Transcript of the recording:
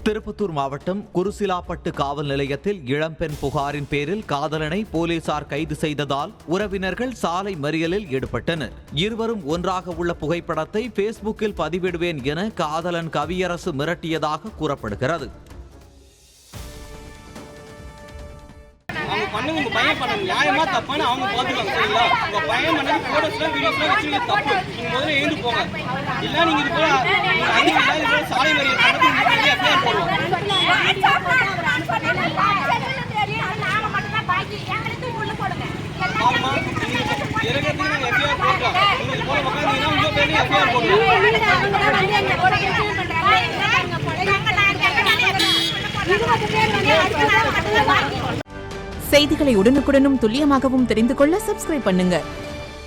திருப்பத்தூர் மாவட்டம் குருசிலாப்பட்டு காவல் நிலையத்தில் இளம்பெண் புகாரின் பேரில் காதலனை போலீசார் கைது செய்ததால் உறவினர்கள் சாலை மறியலில் ஈடுபட்டனர். இருவரும் ஒன்றாக உள்ள புகைப்படத்தை பேஸ்புக்கில் பதிவிடுவேன் என காதலன் கவியரசு மிரட்டியதாக கூறப்படுகிறது. பண்ணுங்க உங்க பையன் பண்ண நியாயமா தப்பான அவங்க பாத்துக்கலாம். சரிங்களா? உங்க பையன் பண்ணது போட்டோஸ்லாம் வீடியோஸ்லாம் வச்சுக்க தப்பு. நீங்க முதல்ல எழுந்து போங்க. இல்ல நீங்க இது போல சாலை மறியல் பண்ணது முன்னாடியே எஃப்ஐஆர் போடுவோம். ஆமா இறக்கிறதுக்கு நாங்க எஃப்ஐஆர் போடுறோம். நீங்க இது போல உட்காந்தீங்கன்னா உங்க பேர்லயும் எஃப்ஐஆர் போடுவோம். செய்திகளை உடனுக்குடனும் துல்லியமாகவும் தெரிந்து கொள்ள சப்ஸ்கிரைப் பண்ணுங்க.